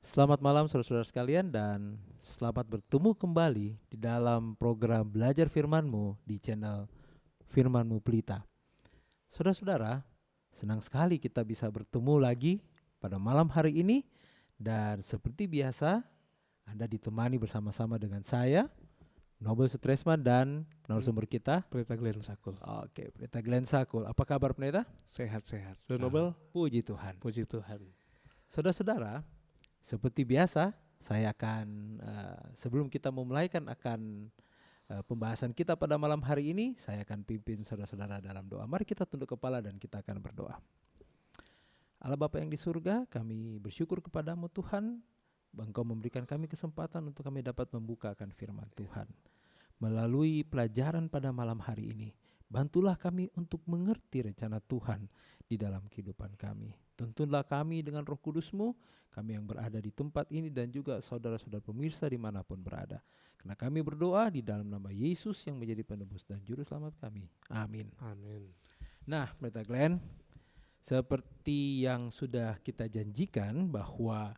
Selamat malam saudara-saudara sekalian dan selamat bertemu kembali di dalam program Belajar Firman-Mu di channel Firman-Mu Pelita. Saudara-saudara, senang sekali kita bisa bertemu lagi pada malam hari ini dan seperti biasa Anda ditemani bersama-sama dengan saya, Nobel Sutresman dan narasumber kita. Pendeta Glenn Sakul. Oke, Pendeta Glenn Sakul. Apa kabar Pendeta? Sehat-sehat. Sudah Nobel? Puji Tuhan. Puji Tuhan. Saudara-saudara, seperti biasa, saya akan sebelum kita memulaikan akan pembahasan kita pada malam hari ini, saya akan pimpin saudara-saudara dalam doa. Mari kita tunduk kepala dan kita akan berdoa. Allah Bapa yang di surga, kami bersyukur kepadamu Tuhan, Engkau memberikan kami kesempatan untuk kami dapat membukakan firman Tuhan. Melalui pelajaran pada malam hari ini, bantulah kami untuk mengerti rencana Tuhan di dalam kehidupan kami. Tuntunlah kami dengan Roh Kudus-Mu, kami yang berada di tempat ini dan juga saudara-saudara pemirsa dimanapun berada. Karena kami berdoa di dalam nama Yesus yang menjadi penebus dan juru selamat kami. Amin. Amin. Nah, Pendeta Glenn, seperti yang sudah kita janjikan bahwa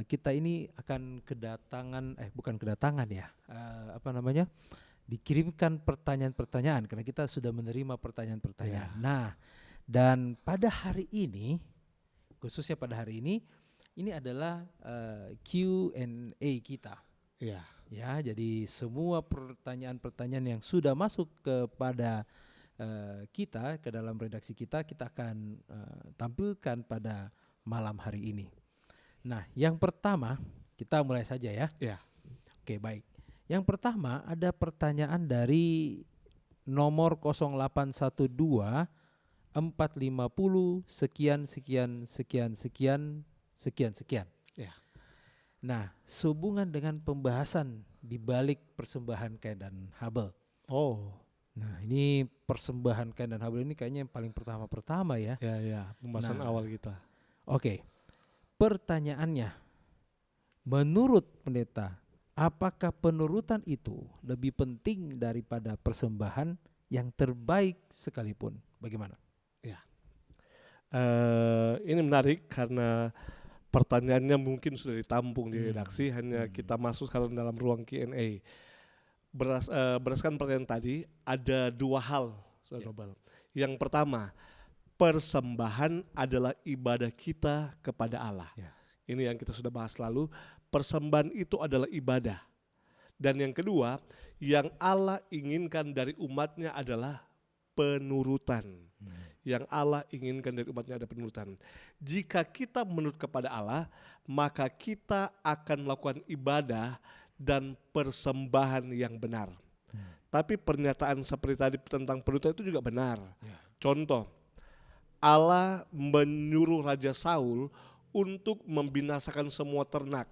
kita ini akan dikirimkan pertanyaan-pertanyaan karena kita sudah menerima pertanyaan-pertanyaan. Nah, dan pada hari ini, khususnya pada hari ini adalah Q&A kita. Ya, jadi semua pertanyaan-pertanyaan yang sudah masuk kepada kita ke dalam redaksi kita akan tampilkan pada malam hari ini. Nah, yang pertama kita mulai saja ya. Oke, baik. Yang pertama ada pertanyaan dari nomor 0812 450 sekian. Nah, sehubungan dengan pembahasan di balik persembahan Kain dan Habel. Nah, ini persembahan Kain dan Habel ini kayaknya yang paling pertama ya. Pembahasan awal kita. Oke. Pertanyaannya, menurut pendeta, apakah penurutan itu lebih penting daripada persembahan yang terbaik sekalipun? Bagaimana? Ini menarik karena pertanyaannya mungkin sudah ditampung di redaksi, hanya kita masuk sekarang dalam ruang Q&A. Berdasarkan pertanyaan tadi, ada dua hal, Saudara Nobel. Yang pertama, persembahan adalah ibadah kita kepada Allah. Ini yang kita sudah bahas lalu, persembahan itu adalah ibadah. Dan yang kedua, yang Allah inginkan dari umatnya adalah penurutan. Yang Allah inginkan dari umatnya adalah penurutan. Jika kita menurut kepada Allah, maka kita akan melakukan ibadah dan persembahan yang benar. Tapi pernyataan seperti tadi tentang penurutan itu juga benar. Contoh, Allah menyuruh Raja Saul untuk membinasakan semua ternak.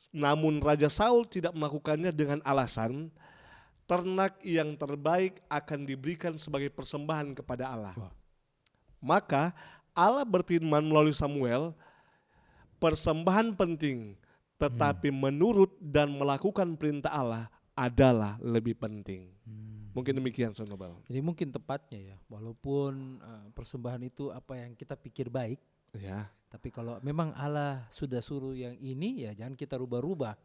Namun Raja Saul tidak melakukannya dengan alasan ternak yang terbaik akan diberikan sebagai persembahan kepada Allah. Maka Allah berfirman melalui Samuel, persembahan penting, tetapi menurut dan melakukan perintah Allah adalah lebih penting. Mungkin demikian, Saudara Nobel. Jadi mungkin tepatnya ya, walaupun persembahan itu apa yang kita pikir baik, tapi kalau memang Allah sudah suruh yang ini, ya jangan kita rubah-rubah.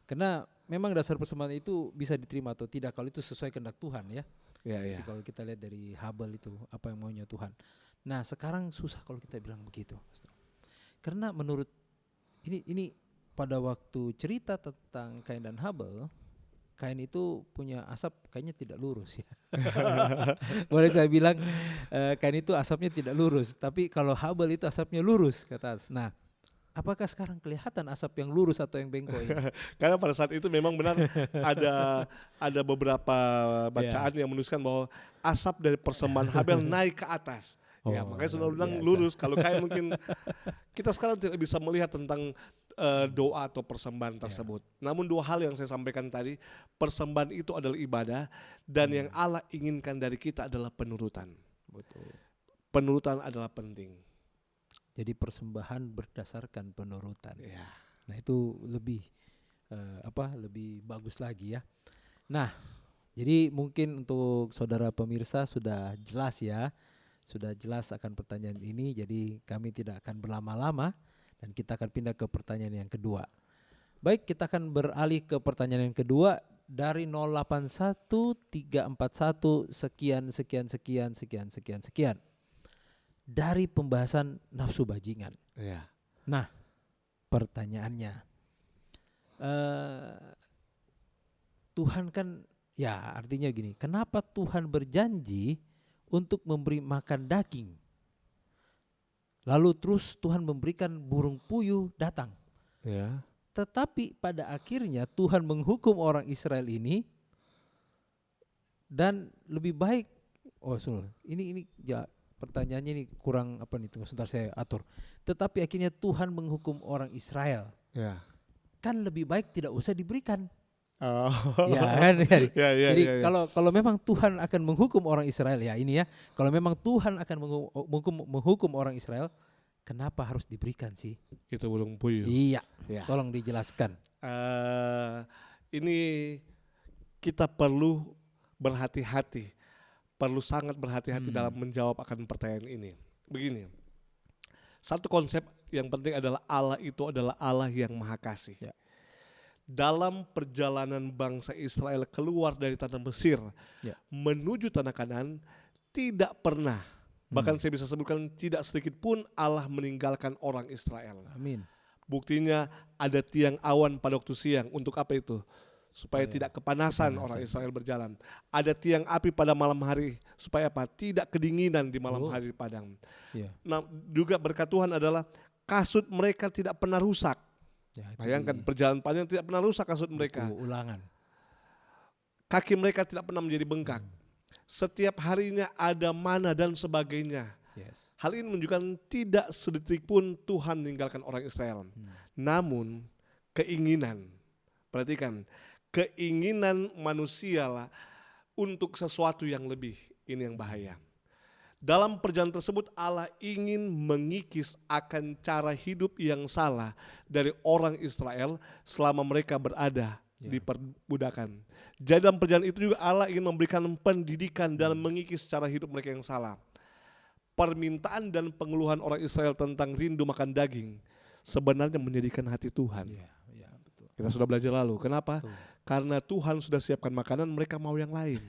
Karena memang dasar persembahan itu bisa diterima atau tidak kalau itu sesuai kehendak Tuhan ya. Jadi kalau kita lihat dari Habel itu apa yang maunya Tuhan. Nah, sekarang susah kalau kita bilang begitu. Karena menurut ini pada waktu cerita tentang Kain dan Habel, Kain itu punya asap kayaknya tidak lurus ya. Boleh saya bilang Kain itu asapnya tidak lurus, tapi kalau Habel itu asapnya lurus ke atas. Nah, apakah sekarang kelihatan asap yang lurus atau yang bengkok ini? Karena pada saat itu memang benar ada beberapa bacaan yang menuliskan bahwa asap dari persembahan Habel naik ke atas. Makanya sudah bilang lurus. Kalau Kain mungkin kita sekarang tidak bisa melihat tentang doa atau persembahan tersebut. Namun dua hal yang saya sampaikan tadi, persembahan itu adalah ibadah dan yang Allah inginkan dari kita adalah penurutan. Betul. Penurutan adalah penting. Jadi persembahan berdasarkan penurutan. Nah, itu lebih lebih bagus lagi ya. Nah, jadi mungkin untuk saudara pemirsa sudah jelas ya. Sudah jelas akan pertanyaan ini, jadi kami tidak akan berlama-lama Dan kita akan pindah ke pertanyaan yang kedua. Baik, kita akan beralih ke pertanyaan yang kedua dari 081 341 sekian sekian sekian sekian sekian sekian. Dari pembahasan nafsu bajingan. Ya. Nah, pertanyaannya, Tuhan kan, ya artinya gini, kenapa Tuhan berjanji untuk memberi makan daging, lalu terus Tuhan memberikan burung puyuh datang, Ya. tetapi pada akhirnya Tuhan menghukum orang Israel ini, dan lebih baik, ini ya pertanyaannya ini kurang apa nih, tunggu sebentar saya atur. Tetapi akhirnya Tuhan menghukum orang Israel, Ya. kan lebih baik tidak usah diberikan. Oh. Ya kan. Ya. Jadi kalau memang Tuhan akan menghukum orang Israel, ya ini ya, kalau memang Tuhan akan menghukum orang Israel, kenapa harus diberikan sih? Itu burung puyuh. Iya, Ya. tolong dijelaskan. Ini kita perlu berhati-hati, perlu sangat berhati-hati dalam menjawab akan pertanyaan ini. Begini, satu konsep yang penting adalah Allah itu adalah Allah yang Maha Kasih. Ya. Dalam perjalanan bangsa Israel keluar dari tanah Mesir menuju tanah Kanaan, tidak pernah, bahkan saya bisa sebutkan tidak sedikit pun Allah meninggalkan orang Israel. Amin. Buktinya ada tiang awan pada waktu siang. Untuk apa itu? Supaya tidak kepanasan orang Israel berjalan. Ada tiang api pada malam hari. Supaya apa? Tidak kedinginan di malam hari di padang. Ya. Nah, juga berkat Tuhan adalah kasut mereka tidak pernah rusak. Ya, Bayangkan perjalanan panjang tidak pernah rusak kasut mereka. Ulangan. Kaki mereka tidak pernah menjadi bengkak. Setiap harinya ada mana dan sebagainya. Yes. Hal ini menunjukkan tidak sedetik pun Tuhan meninggalkan orang Israel. Namun keinginan, perhatikan, keinginan manusia lah untuk sesuatu yang lebih, ini yang bahaya. Dalam perjalanan tersebut Allah ingin mengikis akan cara hidup yang salah dari orang Israel selama mereka berada di perbudakan. Jadi dalam perjalanan itu juga Allah ingin memberikan pendidikan dalam mengikis cara hidup mereka yang salah. Permintaan dan pengeluhan orang Israel tentang rindu makan daging sebenarnya menyedihkan hati Tuhan. Ya, betul. Kita sudah belajar lalu. Kenapa? Betul. Karena Tuhan sudah siapkan makanan, mereka mau yang lain.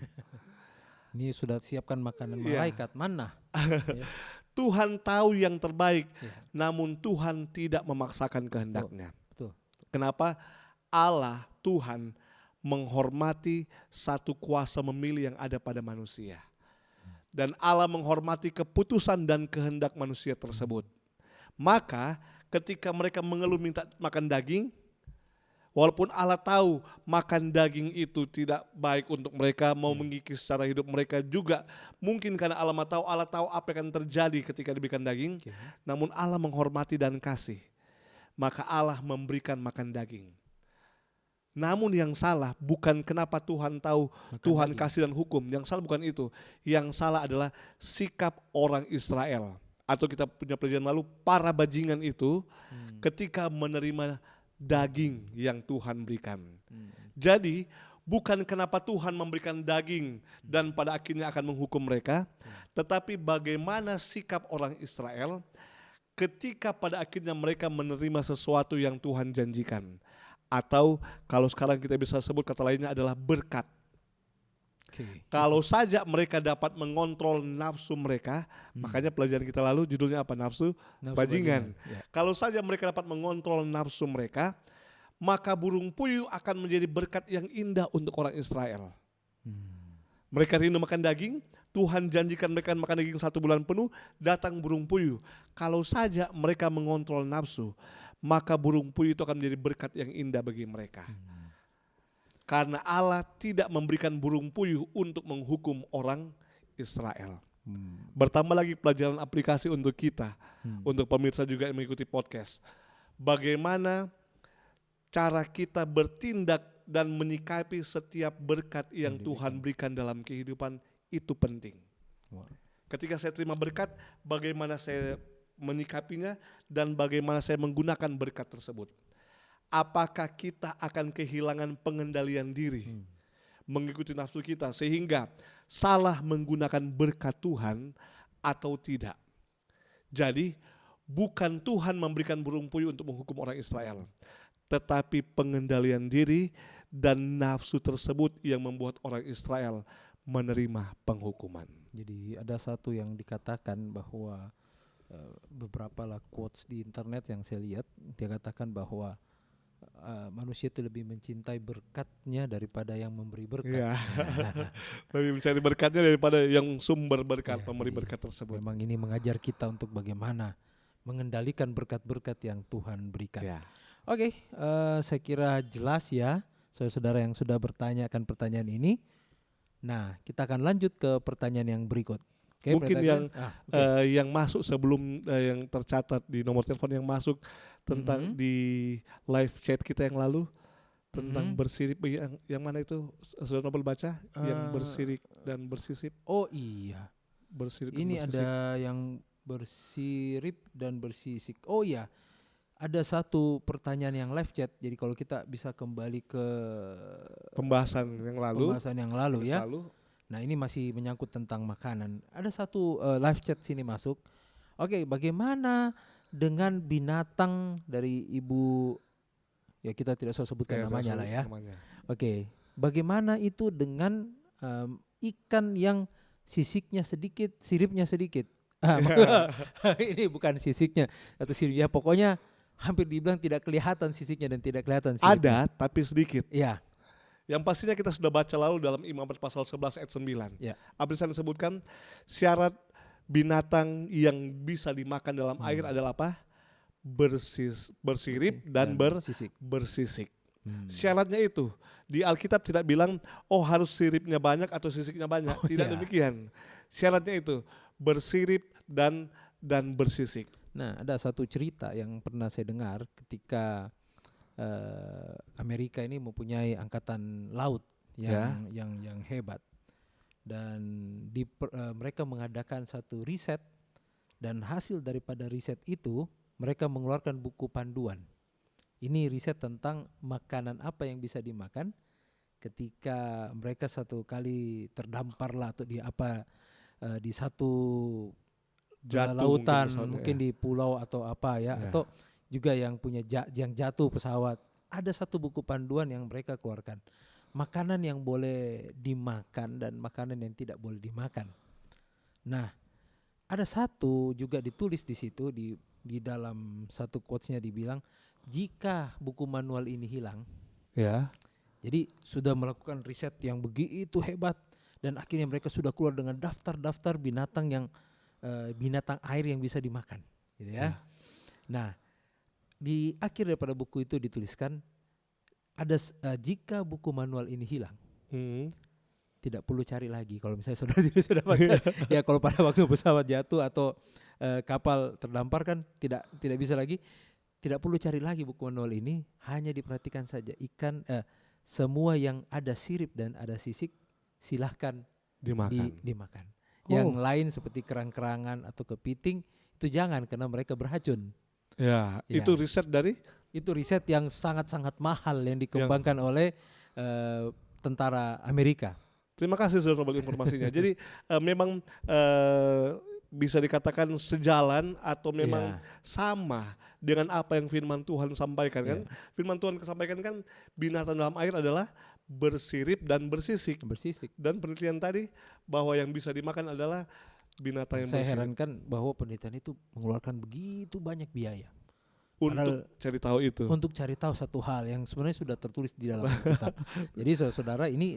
Ini sudah siapkan makanan malaikat mana? Ya. Tuhan tahu yang terbaik, Ya. namun Tuhan tidak memaksakan kehendaknya. Betul. Kenapa? Allah, Tuhan menghormati satu kuasa memilih yang ada pada manusia. Dan Allah menghormati keputusan dan kehendak manusia tersebut. Maka ketika mereka mengeluh minta makan daging, walaupun Allah tahu makan daging itu tidak baik untuk mereka, mau mengikis cara hidup mereka juga. Mungkin karena Allah tahu apa yang akan terjadi ketika diberikan daging. Namun Allah menghormati dan kasih. Maka Allah memberikan makan daging. Namun yang salah bukan kenapa Tuhan tahu, Tuhan kasih dan hukum. Yang salah bukan itu. Yang salah adalah sikap orang Israel. Atau kita punya pelajaran lalu, para bajingan itu ketika menerima daging yang Tuhan berikan. Jadi bukan kenapa Tuhan memberikan daging dan pada akhirnya akan menghukum mereka, tetapi bagaimana sikap orang Israel ketika pada akhirnya mereka menerima sesuatu yang Tuhan janjikan. Atau kalau sekarang kita bisa sebut kata lainnya adalah berkat. Kalau saja mereka dapat mengontrol nafsu mereka, makanya pelajaran kita lalu judulnya apa? Nafsu bajingan. Ya. Kalau saja mereka dapat mengontrol nafsu mereka, maka burung puyuh akan menjadi berkat yang indah untuk orang Israel. Mereka rindu makan daging, Tuhan janjikan mereka makan daging 1 bulan penuh, datang burung puyuh. Kalau saja mereka mengontrol nafsu, maka burung puyuh itu akan menjadi berkat yang indah bagi mereka. Karena Allah tidak memberikan burung puyuh untuk menghukum orang Israel. Bertambah lagi pelajaran aplikasi untuk kita, untuk pemirsa juga yang mengikuti podcast. Bagaimana cara kita bertindak dan menyikapi setiap berkat yang Tuhan berikan dalam kehidupan itu penting. Ketika saya terima berkat, bagaimana saya menyikapinya dan bagaimana saya menggunakan berkat tersebut. Apakah kita akan kehilangan pengendalian diri, mengikuti nafsu kita sehingga salah menggunakan berkat Tuhan atau tidak. Jadi bukan Tuhan memberikan burung puyuh untuk menghukum orang Israel, tetapi pengendalian diri dan nafsu tersebut yang membuat orang Israel menerima penghukuman. Jadi ada satu yang dikatakan bahwa beberapa lah quotes di internet yang saya lihat, dia katakan bahwa manusia itu lebih mencintai berkatnya daripada yang memberi berkat. Ya. Lebih mencari berkatnya daripada yang sumber berkat, Ya, pemberi jadi berkat tersebut. memang ini mengajar kita untuk bagaimana mengendalikan berkat-berkat yang Tuhan berikan. Ya. Oke, saya kira jelas ya saudara-saudara yang sudah bertanya akan pertanyaan ini. Nah, kita akan lanjut ke pertanyaan yang berikut. Oke, Mungkin yang oke. yang masuk sebelum yang tercatat di nomor telepon yang masuk tentang di live chat kita yang lalu tentang bersirip, yang mana itu Saudara Nobel baca, yang bersirik dan bersisip. Oh iya, Bersirip ini dan bersisik. ada yang bersirip dan bersisik. Oh iya, ada satu pertanyaan yang live chat. Jadi kalau kita bisa kembali ke Pembahasan yang lalu ya. Nah, ini masih menyangkut tentang makanan. Ada satu live chat sini masuk. Oke, bagaimana dengan binatang dari ibu, ya kita tidak usah sebutkan namanya lah ya. Oke, bagaimana itu dengan ikan yang sisiknya sedikit, siripnya sedikit? Ini bukan sisiknya atau siripnya, pokoknya hampir dibilang tidak kelihatan sisiknya dan tidak kelihatan siripnya. Ada tapi sedikit. Ya. Yang pastinya kita sudah baca lalu dalam Imamat pasal 11 ayat 9. Ya. Apa yang disebutkan? Syarat binatang yang bisa dimakan dalam air adalah apa? Bersirip dan bersisik. Syaratnya itu. Di Alkitab tidak bilang, oh harus siripnya banyak atau sisiknya banyak. Tidak demikian. Syaratnya itu bersirip dan bersisik. Nah, ada satu cerita yang pernah saya dengar ketika Amerika ini mempunyai angkatan laut yang hebat, dan mereka mengadakan satu riset, dan hasil daripada riset itu mereka mengeluarkan buku panduan. Ini riset tentang makanan apa yang bisa dimakan ketika mereka satu kali terdampar lah atau di satu lautan, mungkin di pulau atau apa ya. Atau juga yang punya yang jatuh pesawat. Ada satu buku panduan yang mereka keluarkan. Makanan yang boleh dimakan dan makanan yang tidak boleh dimakan. Nah, ada satu juga ditulis di situ di dalam satu quotes-nya dibilang, jika buku manual ini hilang, jadi sudah melakukan riset yang begitu hebat dan akhirnya mereka sudah keluar dengan daftar-daftar binatang yang binatang air yang bisa dimakan, gitu ya. Nah, di akhir daripada buku itu dituliskan ada jika buku manual ini hilang, tidak perlu cari lagi. Kalau misalnya saudara tidak sudah makan, ya kalau pada waktu pesawat jatuh atau kapal terdampar kan tidak bisa lagi, tidak perlu cari lagi buku manual ini, hanya diperhatikan saja ikan, semua yang ada sirip dan ada sisik silahkan dimakan. Yang lain seperti kerang-kerangan atau kepiting itu jangan, karena mereka beracun. Ya, itu riset dari? Itu riset yang sangat-sangat mahal yang dikembangkan oleh tentara Amerika. Terima kasih Saudara Nobel informasinya. Jadi memang bisa dikatakan sejalan atau memang sama dengan apa yang firman Tuhan sampaikan kan. Firman Tuhan sampaikan kan binatang dalam air adalah bersirip dan bersisik. Dan penelitian tadi bahwa yang bisa dimakan adalah binatang yang bersirip. Saya herankan bahwa penelitian itu mengeluarkan begitu banyak biaya untuk cari tahu itu. Untuk cari tahu satu hal yang sebenarnya sudah tertulis di dalam Alkitab. Jadi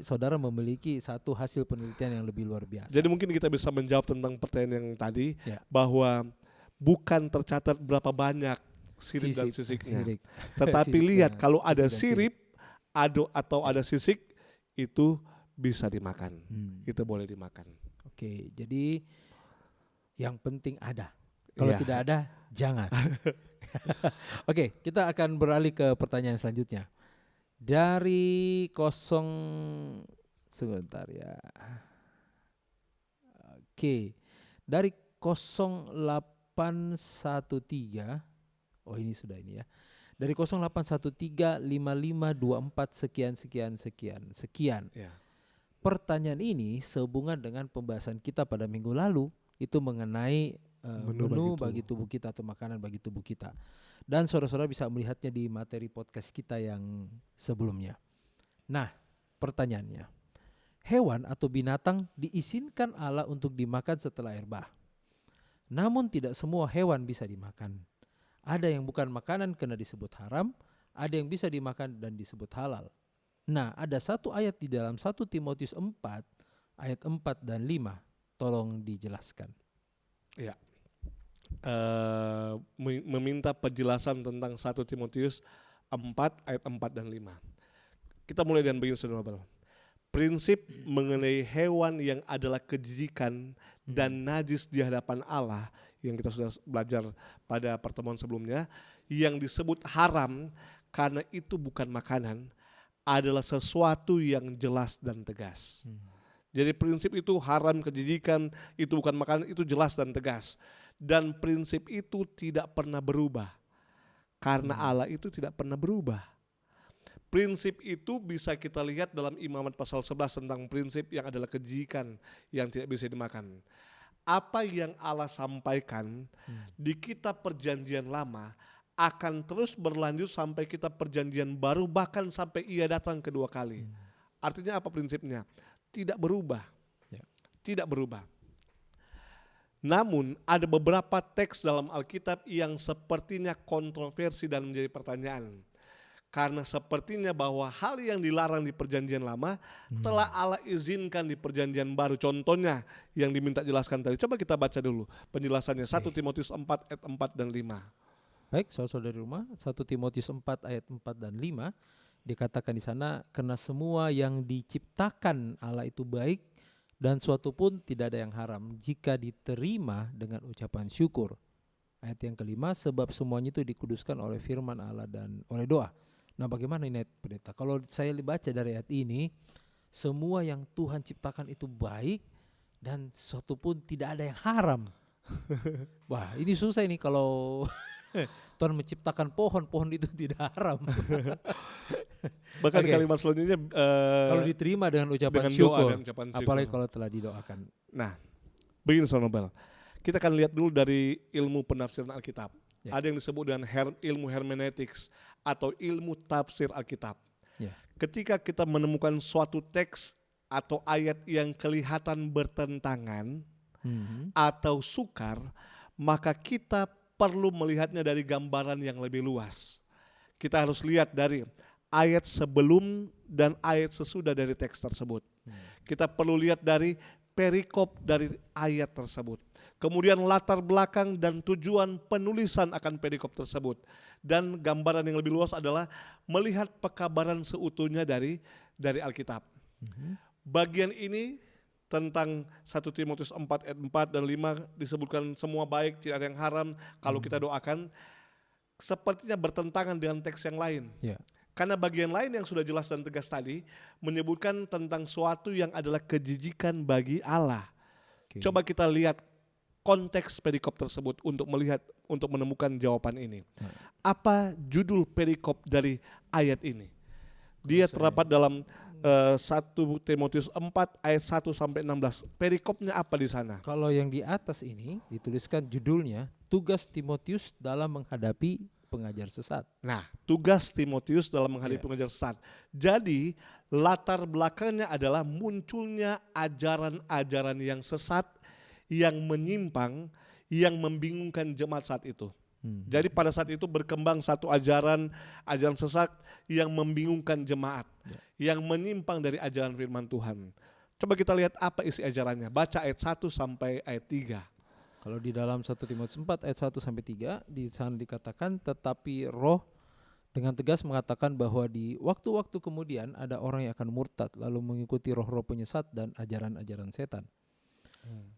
saudara memiliki satu hasil penelitian yang lebih luar biasa. Jadi mungkin kita bisa menjawab tentang pertanyaan yang tadi, bahwa bukan tercatat berapa banyak sirip dan sisiknya. Tetapi lihat kalau ada sirip atau ada sisik itu bisa dimakan. Itu boleh dimakan. Oke, jadi yang penting ada. Kalau tidak ada, jangan. Oke, kita akan beralih ke pertanyaan selanjutnya. Dari sebentar ya. Oke, dari 0813. Oh, ini sudah ini ya. Dari 08135524 sekian. Pertanyaan ini sehubungan dengan pembahasan kita pada minggu lalu, itu mengenai menu bagi tubuh kita atau makanan bagi tubuh kita. Dan saudara-saudara bisa melihatnya di materi podcast kita yang sebelumnya. Nah, pertanyaannya, hewan atau binatang diizinkan Allah untuk dimakan setelah air bah. Namun tidak semua hewan bisa dimakan. Ada yang bukan makanan karena disebut haram, ada yang bisa dimakan dan disebut halal. Nah, ada satu ayat di dalam 1 Timotius 4 ayat 4 dan 5. Tolong dijelaskan. Ya. Meminta penjelasan tentang 1 Timotius 4 ayat 4 dan 5. Kita mulai dengan begini, saudara. Prinsip mengenai hewan yang adalah kejijikan dan najis di hadapan Allah yang kita sudah belajar pada pertemuan sebelumnya, yang disebut haram karena itu bukan makanan, adalah sesuatu yang jelas dan tegas. Jadi prinsip itu haram, kejijikan, itu bukan makanan, itu jelas dan tegas. Dan prinsip itu tidak pernah berubah. Karena Allah itu tidak pernah berubah. Prinsip itu bisa kita lihat dalam Imamat pasal 11 tentang prinsip yang adalah kejijikan yang tidak bisa dimakan. Apa yang Allah sampaikan di kitab perjanjian lama akan terus berlanjut sampai kitab perjanjian baru, bahkan sampai ia datang kedua kali. Artinya apa prinsipnya? Tidak berubah. Tidak berubah. Namun ada beberapa teks dalam Alkitab yang sepertinya kontroversi dan menjadi pertanyaan. Karena sepertinya bahwa hal yang dilarang di perjanjian lama telah Allah izinkan di perjanjian baru. Contohnya yang diminta jelaskan tadi. Coba kita baca dulu penjelasannya 1 Timotius 4 ayat 4 dan 5. Baik, saudara di rumah, 1 Timotius 4 ayat 4 dan 5 dikatakan di sana, karena semua yang diciptakan Allah itu baik dan suatu pun tidak ada yang haram jika diterima dengan ucapan syukur. Ayat yang kelima, sebab semuanya itu dikuduskan oleh firman Allah dan oleh doa. Nah, bagaimana ini pendeta? Kalau saya baca dari ayat ini, semua yang Tuhan ciptakan itu baik dan suatu pun tidak ada yang haram. Wah, ini susah ini kalau Tuhan menciptakan pohon itu tidak haram. Bahkan kalimat selanjutnya kalau diterima dengan ucapan dengan syukur, doa dan ucapan syukur. apalagi kalau telah didoakan. Nah, begini Saudara Nobel. Kita akan lihat dulu dari ilmu penafsiran Alkitab. Ya. Ada yang disebut dengan ilmu hermeneutics atau ilmu tafsir Alkitab. Ya. Ketika kita menemukan suatu teks atau ayat yang kelihatan bertentangan atau sukar, maka kita perlu melihatnya dari gambaran yang lebih luas. Kita harus lihat dari ayat sebelum dan ayat sesudah dari teks tersebut. Kita perlu lihat dari perikop dari ayat tersebut. Kemudian latar belakang dan tujuan penulisan akan perikop tersebut. Dan gambaran yang lebih luas adalah melihat pekabaran seutuhnya dari Alkitab. Bagian ini tentang 1 Timotius 4 ayat 4 dan 5 disebutkan semua baik, tidak ada yang haram kalau kita doakan. Sepertinya bertentangan dengan teks yang lain. Yeah. Karena bagian lain yang sudah jelas dan tegas tadi menyebutkan tentang suatu yang adalah kejijikan bagi Allah. Okay. Coba kita lihat konteks perikop tersebut untuk menemukan jawaban ini. Apa judul perikop dari ayat ini? Dia terdapat dalam 1 Timotius 4 ayat 1 sampai 16. Perikopnya apa di sana? Kalau yang di atas ini dituliskan judulnya tugas Timotius dalam menghadapi pengajar sesat. Nah, tugas Timotius dalam menghadapi pengajar sesat. Jadi latar belakangnya adalah munculnya ajaran-ajaran yang sesat, yang menyimpang, yang membingungkan jemaat saat itu. Jadi pada saat itu berkembang satu ajaran sesat yang membingungkan jemaat, yang menyimpang dari ajaran firman Tuhan. Coba kita lihat apa isi ajarannya. Baca ayat 1 sampai ayat 3. Kalau di dalam 1 Timotius 4 ayat 1 sampai 3 di sana dikatakan, tetapi Roh dengan tegas mengatakan bahwa di waktu-waktu kemudian ada orang yang akan murtad lalu mengikuti roh-roh penyesat dan ajaran-ajaran setan.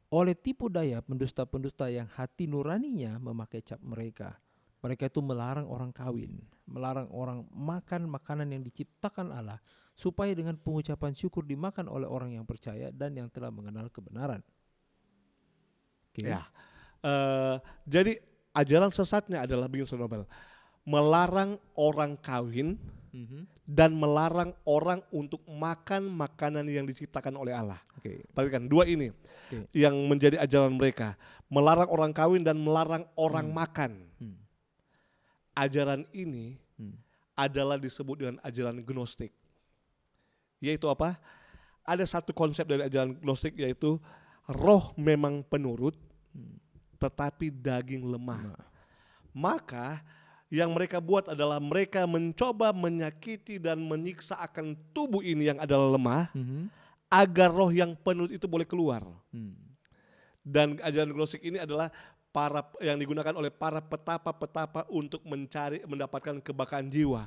Oleh tipu daya pendusta-pendusta yang hati nuraninya memakai cap mereka. Mereka itu melarang orang kawin, melarang orang makan makanan yang diciptakan Allah, supaya dengan pengucapan syukur dimakan oleh orang yang percaya dan yang telah mengenal kebenaran. Okay. Ya, jadi ajaran sesatnya adalah begini, Saudara Nobel, melarang orang kawin dan melarang orang untuk makan makanan yang diciptakan oleh Allah. Oke. Perhatikan dua ini yang menjadi ajaran mereka, melarang orang kawin dan melarang orang makan. Ajaran ini adalah disebut dengan ajaran gnostik. Yaitu apa? Ada satu konsep dari ajaran gnostik, yaitu roh memang penurut, tetapi daging lemah. Maka yang mereka buat adalah mereka mencoba menyakiti dan menyiksa akan tubuh ini yang adalah lemah, agar roh yang penurut itu boleh keluar. Dan ajaran gnostik ini adalah yang digunakan oleh para petapa-petapa untuk mendapatkan kebaikan jiwa.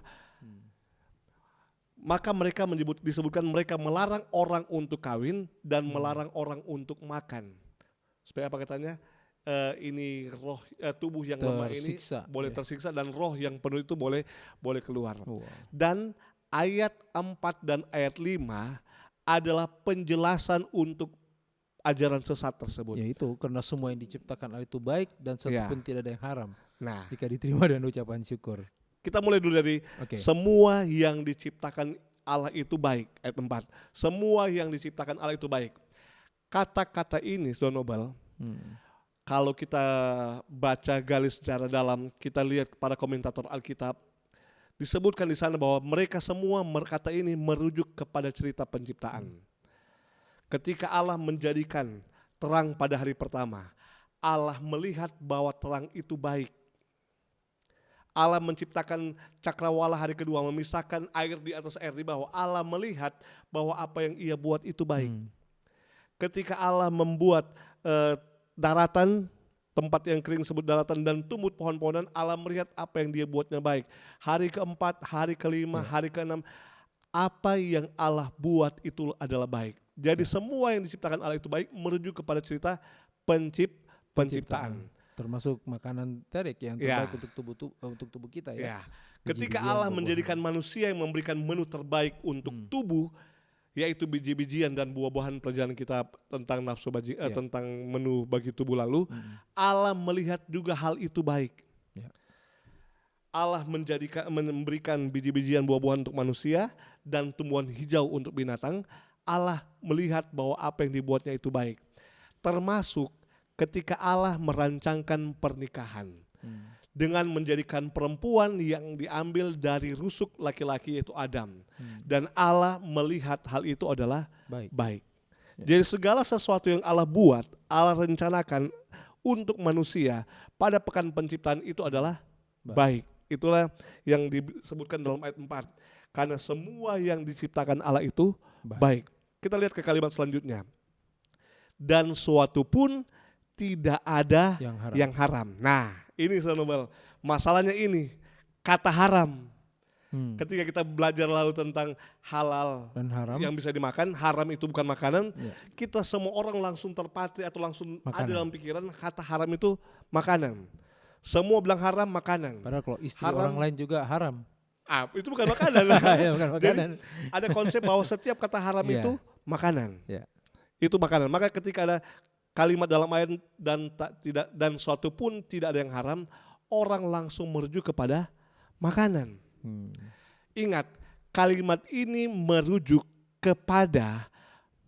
Maka mereka disebutkan mereka melarang orang untuk kawin dan melarang orang untuk makan. Supaya apa katanya? Ini roh tubuh yang lemah ini boleh tersiksa dan roh yang penuh itu boleh keluar. Dan ayat 4 dan ayat 5 adalah penjelasan untuk ajaran sesat tersebut. Yaitu karena semua yang diciptakan Allah itu baik dan satu pun tidak ada yang haram. Nah, jika diterima dan ucapan syukur. Kita mulai dulu dari semua yang diciptakan Allah itu baik, ayat 4. Semua yang diciptakan Allah itu baik. Kata-kata ini, Saudara Nobel, kalau kita baca garis secara dalam, kita lihat pada komentator Alkitab, disebutkan di sana bahwa mereka semua kata ini merujuk kepada cerita penciptaan. Ketika Allah menjadikan terang pada hari pertama, Allah melihat bahwa terang itu baik. Allah menciptakan cakrawala hari kedua, memisahkan air di atas air di bawah. Allah melihat bahwa apa yang Ia buat itu baik. Ketika Allah membuat daratan, tempat yang kering disebut daratan, dan tumbuh pohon-pohonan, Allah melihat apa yang Dia buatnya baik. Hari keempat, hari kelima, hari keenam, apa yang Allah buat itu adalah baik. Jadi semua yang diciptakan Allah itu baik, merujuk kepada cerita penciptaan. Termasuk makanan terek yang terbaik untuk tubuh kita ya. Ketika Allah menjadikan manusia yang memberikan menu terbaik untuk tubuh, yaitu biji-bijian dan buah-buahan pelajaran kita tentang nafsu tentang menu bagi tubuh lalu, Allah melihat juga hal itu baik. Allah memberikan biji-bijian buah-buahan untuk manusia dan tumbuhan hijau untuk binatang. Allah melihat bahwa apa yang dibuatnya itu baik. Termasuk ketika Allah merancangkan pernikahan dengan menjadikan perempuan yang diambil dari rusuk laki-laki yaitu Adam. Dan Allah melihat hal itu adalah baik. Jadi segala sesuatu yang Allah buat, Allah rencanakan untuk manusia pada pekan penciptaan itu adalah baik. Itulah yang disebutkan dalam ayat 4. Karena semua yang diciptakan Allah itu baik. Kita lihat ke kalimat selanjutnya. Dan suatu pun tidak ada yang haram. Nah, ini Nobel. Masalahnya ini, kata haram. Ketika kita belajar lalu tentang halal dan haram yang bisa dimakan, haram itu bukan makanan, kita semua orang langsung terpatri atau langsung ada dalam pikiran kata haram itu makanan. Semua bilang haram makanan. Padahal kalau istri orang lain juga haram. Itu bukan makanan. Bukan makanan. Jadi ada konsep bahwa setiap kata haram itu makanan. Itu makanan. Maka ketika ada kalimat dalam ayat dan suatu pun tidak ada yang haram, orang langsung merujuk kepada makanan. Ingat, kalimat ini merujuk kepada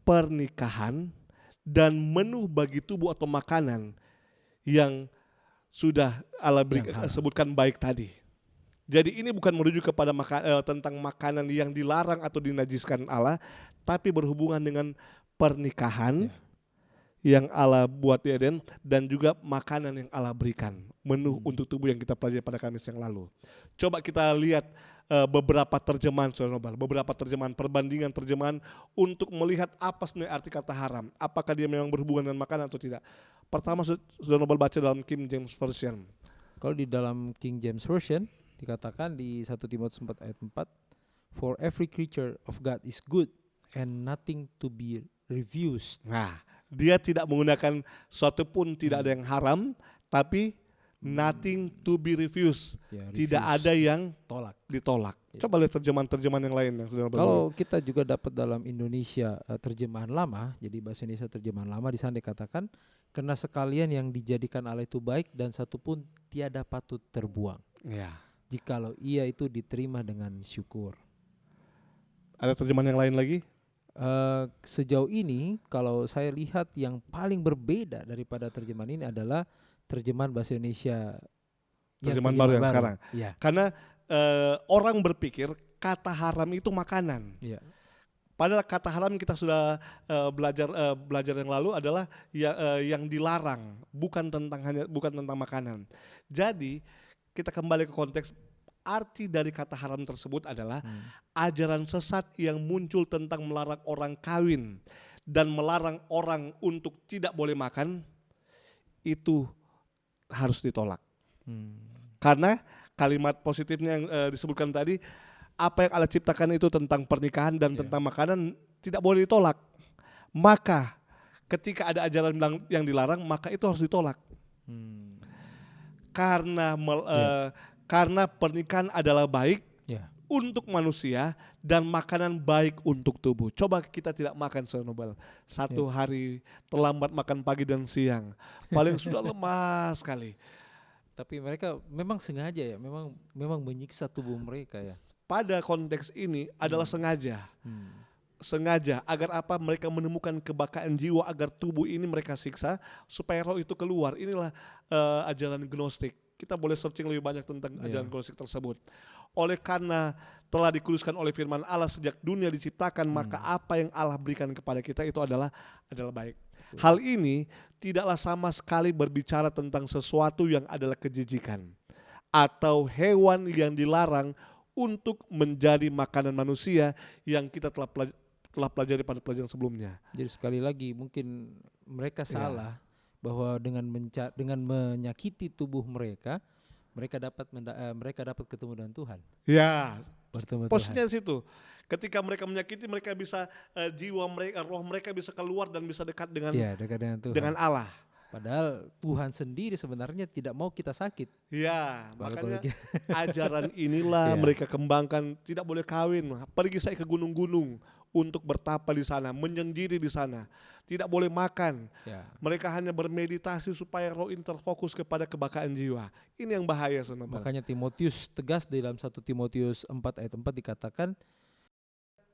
pernikahan dan menu bagi tubuh atau makanan yang sudah Allah sebutkan baik tadi. Jadi ini bukan merujuk kepada tentang makanan yang dilarang atau dinajiskan Allah, tapi berhubungan dengan pernikahan yang Allah buat di Eden dan juga makanan yang Allah berikan, menu untuk tubuh yang kita pelajari pada Kamis yang lalu. Coba kita lihat beberapa terjemahan, beberapa terjemahan, perbandingan terjemahan untuk melihat apa sebenarnya arti kata haram. Apakah dia memang berhubungan dengan makanan atau tidak. Pertama, Saudara Nobel baca dalam King James Version. Kalau di dalam King James Version dikatakan di 1 Timotius 4 ayat 4, for every creature of God is good and nothing to be refused. Nah, dia tidak menggunakan suatu pun tidak ada yang haram, tapi nothing to be refused. Tidak ada yang ditolak. Coba lihat terjemahan-terjemahan yang lain yang sudah kalau kita juga dapat dalam Indonesia terjemahan lama, jadi bahasa Indonesia terjemahan lama di sana dikatakan karena sekalian yang dijadikan Allah itu baik dan satu pun tiada patut terbuang. jikalau ia itu diterima dengan syukur. Ada terjemahan yang lain lagi? Sejauh ini kalau saya lihat yang paling berbeda daripada terjemahan ini adalah terjemahan bahasa Indonesia yang Terjemahan baru yang baru. sekarang. Ya, Karena orang berpikir kata haram itu makanan. ya, Padahal kata haram kita sudah belajar yang lalu adalah yang dilarang, bukan tentang makanan. Jadi kita kembali ke konteks, arti dari kata haram tersebut adalah ajaran sesat yang muncul tentang melarang orang kawin dan melarang orang untuk tidak boleh makan, itu harus ditolak. Karena kalimat positifnya yang disebutkan tadi, apa yang Allah ciptakan itu tentang pernikahan dan tentang makanan tidak boleh ditolak. Maka ketika ada ajaran yang dilarang, maka itu harus ditolak. Karena pernikahan adalah baik ya. untuk manusia dan makanan baik untuk tubuh. Coba kita tidak makan Nobel. Satu hari terlambat makan pagi dan siang, paling sudah lemas sekali. Tapi mereka memang sengaja ya, memang menyiksa tubuh mereka ya. Pada konteks ini adalah sengaja. Sengaja agar apa? Mereka menemukan kebakaan jiwa agar tubuh ini mereka siksa supaya roh itu keluar. Inilah ajaran gnostik. Kita boleh searching lebih banyak tentang ajaran gnostik tersebut. Oleh karena telah dikuduskan oleh firman Allah sejak dunia diciptakan, maka apa yang Allah berikan kepada kita itu adalah baik. Betul. Hal ini tidaklah sama sekali berbicara tentang sesuatu yang adalah kejijikan atau hewan yang dilarang untuk menjadi makanan manusia yang kita telah pelajari pada pelajaran sebelumnya. Jadi sekali lagi mungkin mereka salah bahwa dengan menyakiti tubuh mereka dapat ketemu dengan Tuhan. Ya, bertemu posisinya di situ. Ketika mereka menyakiti, mereka bisa roh mereka bisa keluar dan bisa dekat dengan Tuhan. Dengan Allah. Padahal Tuhan sendiri sebenarnya tidak mau kita sakit. Ya, makanya ajaran inilah mereka kembangkan. Tidak boleh kawin, pergi saya ke gunung-gunung untuk bertapa di sana, menyendiri di sana. Tidak boleh makan. Mereka hanya bermeditasi supaya roh ini terfokus kepada kebakaan jiwa. Ini yang bahaya sebenarnya. Makanya Timotius tegas di dalam 1 Timotius 4 ayat 4 dikatakan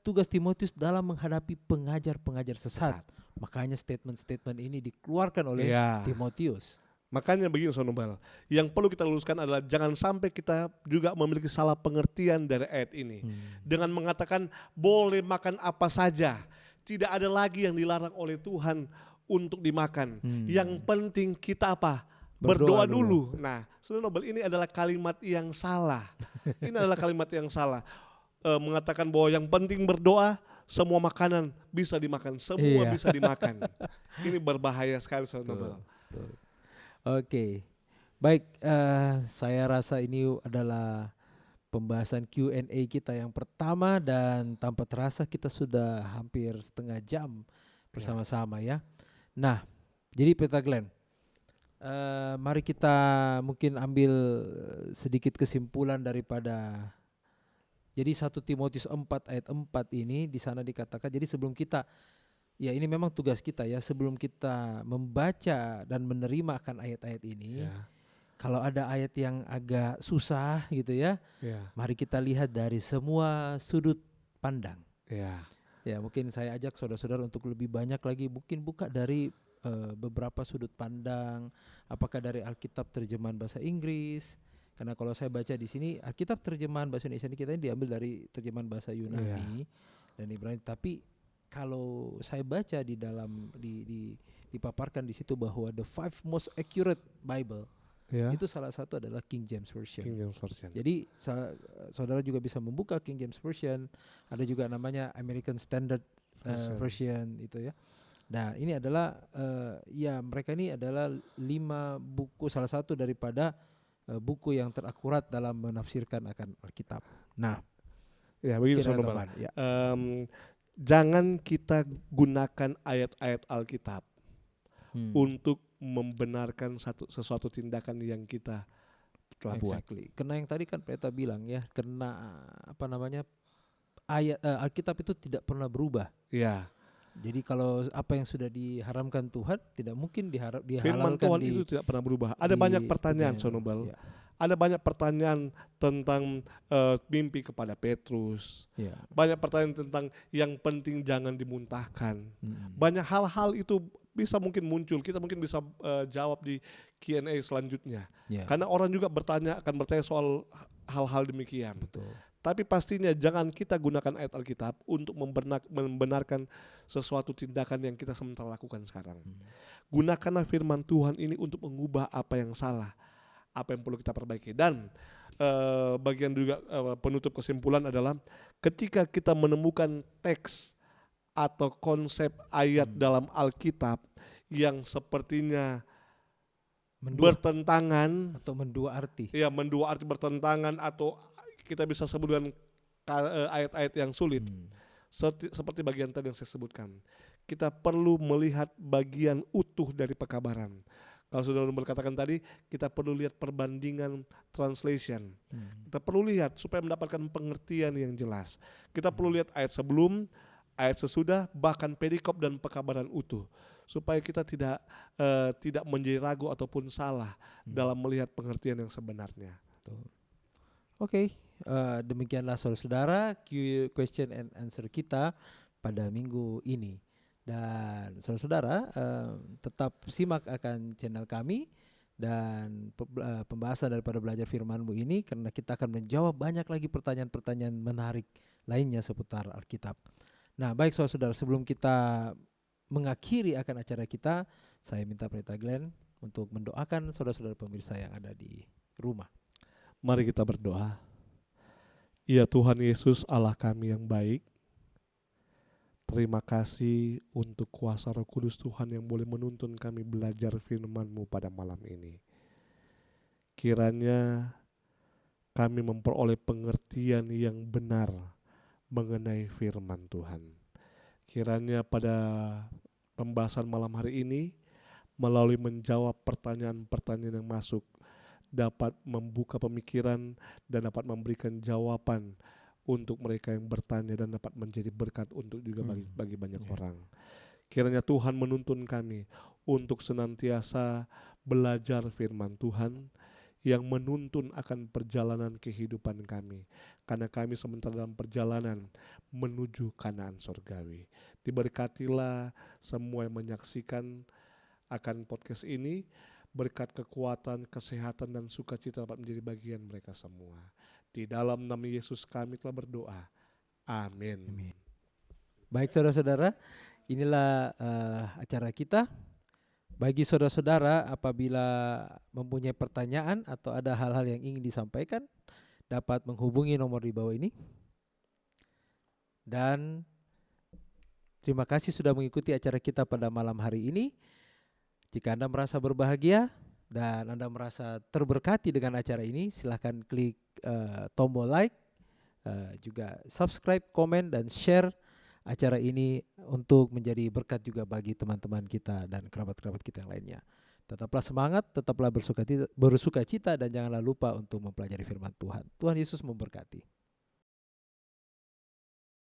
tugas Timotius dalam menghadapi pengajar-pengajar sesat. Makanya statement-statement ini dikeluarkan oleh Timotius. Makanya begini Sonobel, yang perlu kita luruskan adalah jangan sampai kita juga memiliki salah pengertian dari ayat ini. Dengan mengatakan boleh makan apa saja, tidak ada lagi yang dilarang oleh Tuhan untuk dimakan. Yang penting kita apa? Berdoa dulu. Nah, Sonobel, ini adalah kalimat yang salah. Ini adalah kalimat yang salah. Mengatakan bahwa yang penting berdoa, semua makanan bisa dimakan, semua bisa dimakan. Ini berbahaya sekali Sonobel. Oke, baik. Saya rasa ini adalah pembahasan Q&A kita yang pertama dan tanpa terasa kita sudah hampir setengah jam bersama-sama ya. Nah, jadi Peter Glenn, mari kita mungkin ambil sedikit kesimpulan daripada. Jadi 1 Timotius 4 ayat 4 ini di sana dikatakan, jadi sebelum kita, ya ini memang tugas kita ya, sebelum kita membaca dan menerima akan ayat-ayat ini, kalau ada ayat yang agak susah gitu ya, mari kita lihat dari semua sudut pandang. Ya mungkin saya ajak saudara-saudara untuk lebih banyak lagi, mungkin buka dari beberapa sudut pandang, apakah dari Alkitab terjemahan bahasa Inggris. Karena kalau saya baca di sini Alkitab terjemahan bahasa Indonesia ini kita ini diambil dari terjemahan bahasa Yunani dan Ibrani. Tapi kalau saya baca di dalam dipaparkan di situ bahwa the 5 most accurate Bible itu salah satu adalah King James Version. Jadi saudara juga bisa membuka King James Version. Ada juga namanya American Standard Version itu ya. Nah ini adalah mereka ini adalah 5 buku, salah satu daripada buku yang terakurat dalam menafsirkan akan Alkitab. Nah, ya begini saudara. Jangan kita gunakan ayat-ayat Alkitab untuk membenarkan sesuatu tindakan yang kita telah buat. Karena yang tadi kan Pendeta bilang ya, karena ayat Alkitab itu tidak pernah berubah. Jadi kalau apa yang sudah diharamkan Tuhan tidak mungkin dihalalkan. Firman Tuhan itu tidak pernah berubah. Ada banyak pertanyaan Sonobel. Ada banyak pertanyaan tentang mimpi kepada Petrus. Ya. Banyak pertanyaan tentang yang penting jangan dimuntahkan. Banyak hal-hal itu bisa mungkin muncul. Kita mungkin bisa jawab di Q&A selanjutnya. Ya. Karena orang juga akan bertanya soal hal-hal demikian. Betul. Tapi pastinya jangan kita gunakan ayat Alkitab untuk membenarkan sesuatu tindakan yang kita sementara lakukan sekarang. Gunakanlah firman Tuhan ini untuk mengubah apa yang salah, apa yang perlu kita perbaiki. Dan bagian juga penutup kesimpulan adalah ketika kita menemukan teks atau konsep ayat dalam Alkitab yang sepertinya bertentangan atau mendua arti. Ya, mendua arti bertentangan atau kita bisa sebut dengan ayat-ayat yang sulit. Seperti bagian tadi yang saya sebutkan. Kita perlu melihat bagian utuh dari pekabaran. Kalau sudah berkatakan tadi, kita perlu lihat perbandingan translation. Kita perlu lihat supaya mendapatkan pengertian yang jelas. Kita perlu lihat ayat sebelum, ayat sesudah, bahkan perikop dan pekabaran utuh. Supaya kita tidak menjadi ragu ataupun salah dalam melihat pengertian yang sebenarnya. Oke, demikianlah saudara-saudara question and answer kita pada minggu ini. Dan saudara-saudara tetap simak akan channel kami dan pembahasan daripada belajar firman-Mu ini, karena kita akan menjawab banyak lagi pertanyaan-pertanyaan menarik lainnya seputar Alkitab. Nah, baik saudara-saudara, sebelum kita mengakhiri akan acara kita, saya minta Pendeta Glenn untuk mendoakan saudara-saudara pemirsa yang ada di rumah. Mari kita berdoa. Ya Tuhan Yesus, Allah kami yang baik, terima kasih untuk kuasa Roh Kudus Tuhan yang boleh menuntun kami belajar firman-Mu pada malam ini. Kiranya kami memperoleh pengertian yang benar mengenai firman Tuhan. Kiranya pada pembahasan malam hari ini, melalui menjawab pertanyaan-pertanyaan yang masuk, dapat membuka pemikiran dan dapat memberikan jawaban untuk mereka yang bertanya dan dapat menjadi berkat untuk juga bagi banyak orang. Kiranya Tuhan menuntun kami untuk senantiasa belajar firman Tuhan yang menuntun akan perjalanan kehidupan kami, karena kami sementara dalam perjalanan menuju Kanaan surgawi. Diberkatilah semua yang menyaksikan akan podcast ini, berkat kekuatan, kesehatan, dan sukacita dapat menjadi bagian mereka semua. Di dalam nama Yesus kami telah berdoa. Amin. Baik saudara-saudara, inilah acara kita. Bagi saudara-saudara, apabila mempunyai pertanyaan atau ada hal-hal yang ingin disampaikan, dapat menghubungi nomor di bawah ini. Dan terima kasih sudah mengikuti acara kita pada malam hari ini. Jika Anda merasa berbahagia dan Anda merasa terberkati dengan acara ini, silahkan klik tombol like, juga subscribe, komen, dan share acara ini untuk menjadi berkat juga bagi teman-teman kita dan kerabat-kerabat kita yang lainnya. Tetaplah semangat, tetaplah bersukacita, dan janganlah lupa untuk mempelajari firman Tuhan. Tuhan Yesus memberkati.